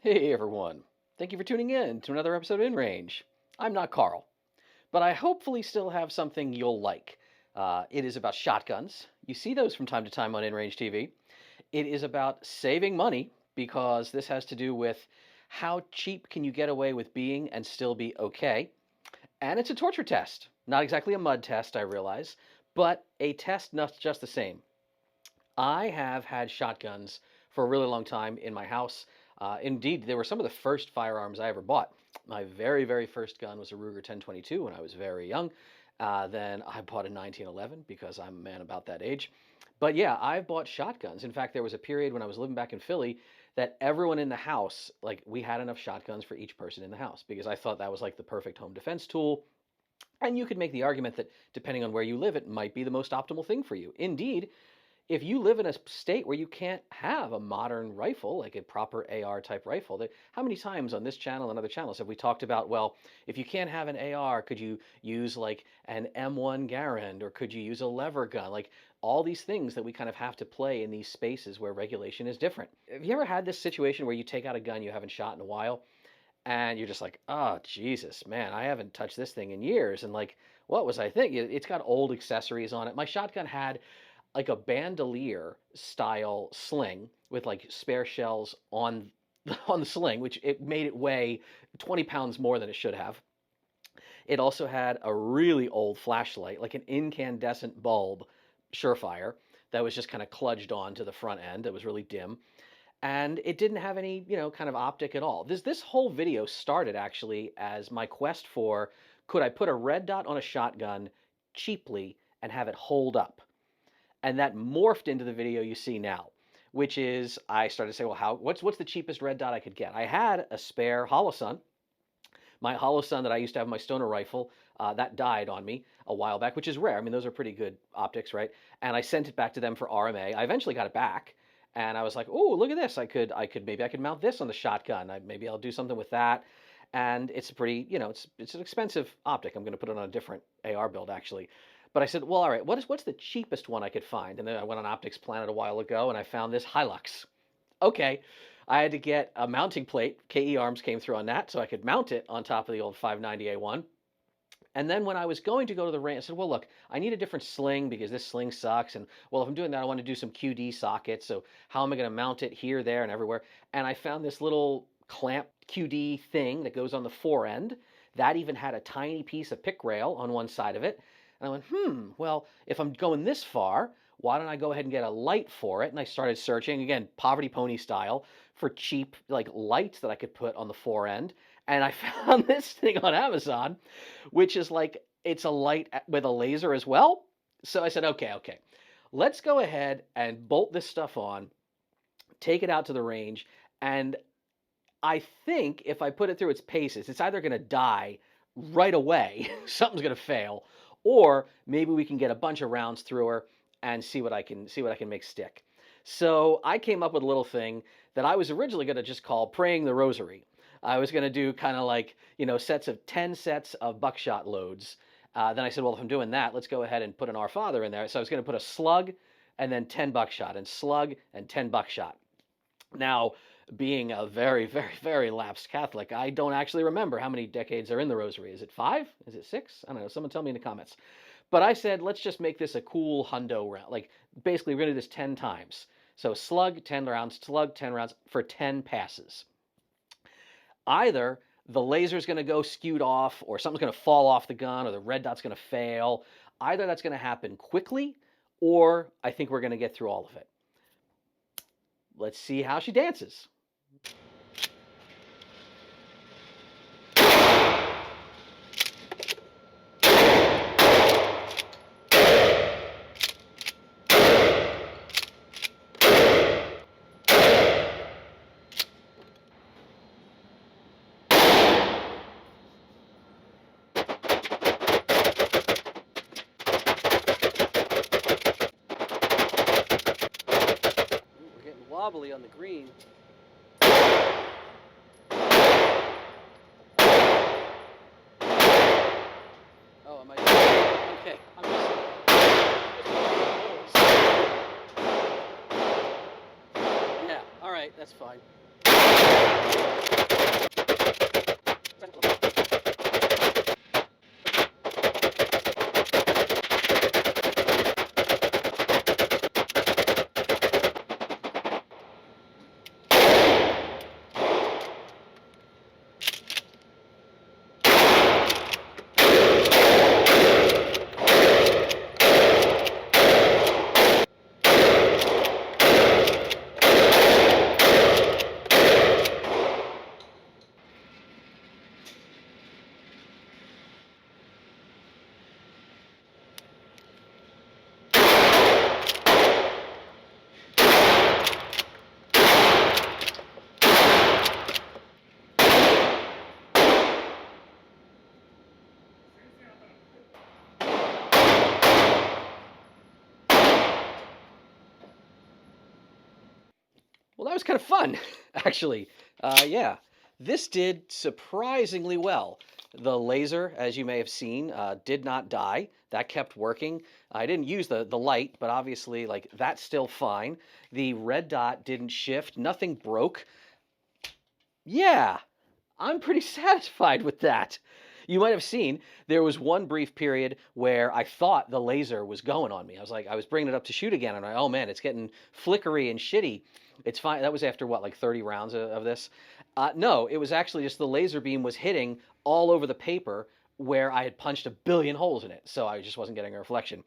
Hey everyone, thank you for tuning in to another episode of InRange. I'm not Carl, but I hopefully still have something you'll like. It is about shotguns. You see those from time to time on InRangeTV. It is about saving money because this has to do with how cheap can you get away with being and still be okay. And it's a torture test. Not exactly a mud test, I realize, but a test not just the same. I have had shotguns for a really long time in my house. Indeed, they were some of the first firearms I ever bought. My very, very first gun was a Ruger 1022 when I was very young. Then I bought a 1911 because I'm a man about that age. But yeah, I've bought shotguns. In fact, there was a period when I was living back in Philly that everyone in the house, like we had enough shotguns for each person in the house because I thought that was like the perfect home defense tool. And you could make the argument that depending on where you live, it might be the most optimal thing for you. Indeed, if you live in a state where you can't have a modern rifle, like a proper AR type rifle, how many times on this channel and other channels have we talked about, well, if you can't have an AR, could you use like an M1 Garand or could you use a lever gun? Like all these things that we kind of have to play in these spaces where regulation is different. Have you ever had this situation where you take out a gun you haven't shot in a while and you're just like, oh, Jesus, man, I haven't touched this thing in years. And like, what was I thinking? It's got old accessories on it. My shotgun had like a bandolier style sling with like spare shells on on the sling, which it made it weigh 20 pounds more than it should have. It also had a really old flashlight, like an incandescent bulb, Surefire, that was just kind of kludged on to the front end. That was really dim. And it didn't have any, kind of optic at all. This whole video started actually as my quest for could I put a red dot on a shotgun cheaply and have it hold up? And that morphed into the video you see now, which is I started to say, well, what's the cheapest red dot I could get? I had a spare Holosun. My Holosun that I used to have in my Stoner rifle, that died on me a while back, which is rare. I mean, those are pretty good optics, right? And I sent it back to them for RMA. I eventually got it back, and I was like, oh, look at this. Maybe I could mount this on the shotgun. Maybe I'll do something with that. And it's a pretty, it's an expensive optic. I'm going to put it on a different AR build actually. But I said, well, all right, what's the cheapest one I could find? And then I went on Optics Planet a while ago, and I found this Hilux. Okay, I had to get a mounting plate. KE Arms came through on that, so I could mount it on top of the old 590A1. And then when I was going to go to the range, I said, well, look, I need a different sling because this sling sucks. And, well, if I'm doing that, I want to do some QD sockets. So how am I going to mount it here, there, and everywhere? And I found this little clamp QD thing that goes on the fore end. That even had a tiny piece of pick rail on one side of it. And I went, well, if I'm going this far, why don't I go ahead and get a light for it? And I started searching, again, Poverty Pony style, for cheap like lights that I could put on the fore end. And I found this thing on Amazon, which is like, it's a light with a laser as well. So I said, okay, let's go ahead and bolt this stuff on, take it out to the range. And I think if I put it through its paces, it's either going to die right away, something's going to fail, or maybe we can get a bunch of rounds through her and see what I can make stick. So I came up with a little thing that I was originally going to just call praying the rosary. I was going to do kind of like, 10 sets of buckshot loads. Then I said, well, if I'm doing that, let's go ahead and put an Our Father in there. So I was going to put a slug and then 10 buckshot and slug and 10 buckshot. Now, being a very, very, very lapsed Catholic, I don't actually remember how many decades are in the rosary. Is it 5? Is it 6? I don't know. Someone tell me in the comments. But I said, let's just make this a cool hundo round. Like, basically, we're going to do this 10 times. So slug, 10 rounds, slug, 10 rounds for 10 passes. Either the laser's going to go skewed off, or something's going to fall off the gun, or the red dot's going to fail. Either that's going to happen quickly, or I think we're going to get through all of it. Let's see how she dances. We're getting wobbly on the green. Oh, am I? Okay, I'm just. Yeah, all right, that's fine. that was kind of fun, actually. Yeah, this did surprisingly well. The laser, as you may have seen, did not die. That kept working. I didn't use the light, but obviously, like, that's still fine. The red dot didn't shift. Nothing broke. Yeah, I'm pretty satisfied with that. You might have seen there was one brief period where I thought the laser was going on me. I was bringing it up to shoot again, and oh man, it's getting flickery and shitty. It's fine. That was after what, like 30 rounds of this? No, it was actually just the laser beam was hitting all over the paper where I had punched a billion holes in it, so I just wasn't getting a reflection.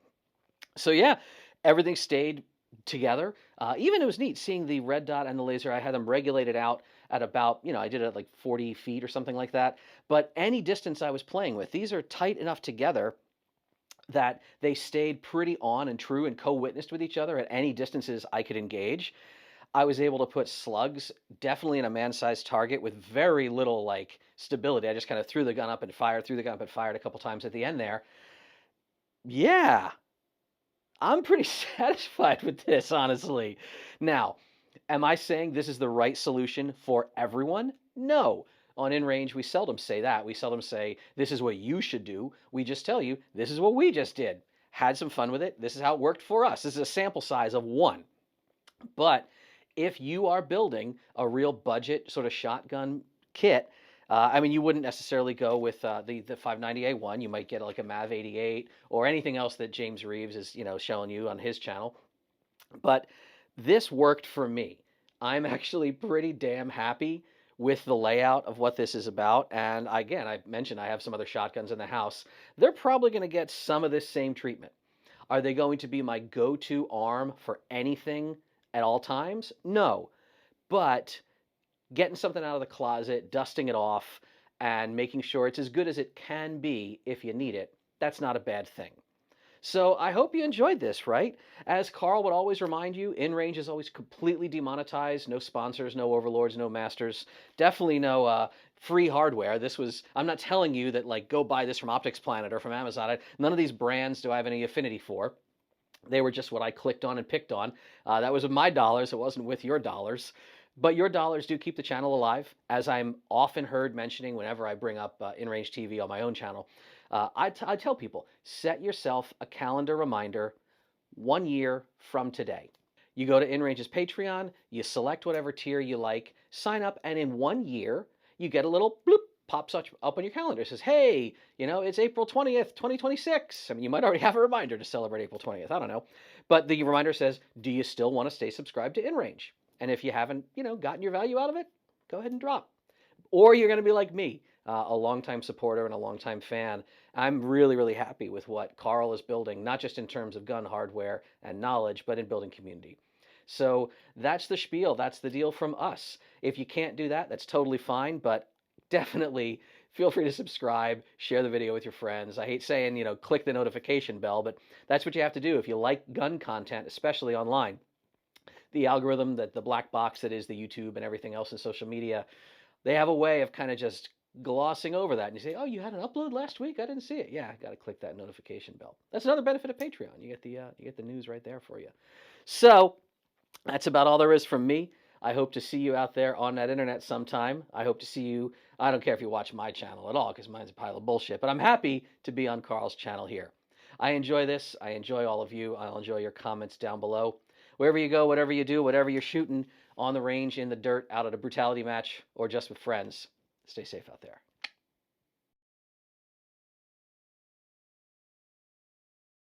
So yeah, everything stayed together. Even it was neat seeing the red dot and the laser. I had them regulated out at about, I did it at like 40 feet or something like that. But any distance I was playing with, these are tight enough together that they stayed pretty on and true and co-witnessed with each other at any distances I could engage. I was able to put slugs definitely in a man-sized target with very little like stability. I just kind of threw the gun up and fired, threw the gun up and fired a couple times at the end there. Yeah, I'm pretty satisfied with this, honestly. Now, am I saying this is the right solution for everyone? No. On InRange, we seldom say that. We seldom say, this is what you should do. We just tell you, this is what we just did. Had some fun with it. This is how it worked for us. This is a sample size of one. But if you are building a real budget sort of shotgun kit, I mean, you wouldn't necessarily go with the 590A1. You might get like a MAV 88 or anything else that James Reeves is, showing you on his channel. But this worked for me. I'm actually pretty damn happy with the layout of what this is about. And again, I mentioned I have some other shotguns in the house. They're probably going to get some of this same treatment. Are they going to be my go-to arm for anything at all times? No. But getting something out of the closet, dusting it off, and making sure it's as good as it can be if you need it, that's not a bad thing. So I hope you enjoyed this, right? As Carl would always remind you, InRange is always completely demonetized. No sponsors, no overlords, no masters. Definitely no free hardware. I'm not telling you that, like, go buy this from Optics Planet or from Amazon. None of these brands do I have any affinity for. They were just what I clicked on and picked on. That was with my dollars. It wasn't with your dollars. But your dollars do keep the channel alive, as I'm often heard mentioning whenever I bring up InRangeTV on my own channel. I tell people, set yourself a calendar reminder 1 year from today. You go to InRange's Patreon, you select whatever tier you like, sign up, and in 1 year, you get a little bloop pops up on your calendar. It says, hey, it's April 20th, 2026. I mean, you might already have a reminder to celebrate April 20th. I don't know. But the reminder says, do you still want to stay subscribed to InRange? And if you haven't, gotten your value out of it, go ahead and drop. Or you're going to be like me, a longtime supporter and a longtime fan. I'm really, really happy with what Carl is building, not just in terms of gun hardware and knowledge, but in building community. So that's the spiel. That's the deal from us. If you can't do that, that's totally fine, but definitely feel free to subscribe, share the video with your friends. I hate saying, click the notification bell, but that's what you have to do if you like gun content, especially online. The algorithm, the black box that is the YouTube and everything else in social media, they have a way of kind of just glossing over that. And you say, oh, you had an upload last week? I didn't see it. Yeah, I got to click that notification bell. That's another benefit of Patreon. You get the news right there for you. So that's about all there is from me. I hope to see you out there on that internet sometime. I hope to see you. I don't care if you watch my channel at all, because mine's a pile of bullshit. But I'm happy to be on Carl's channel here. I enjoy this. I enjoy all of you. I'll enjoy your comments down below. Wherever you go, whatever you do, whatever you're shooting, on the range, in the dirt, out at a brutality match, or just with friends, stay safe out there.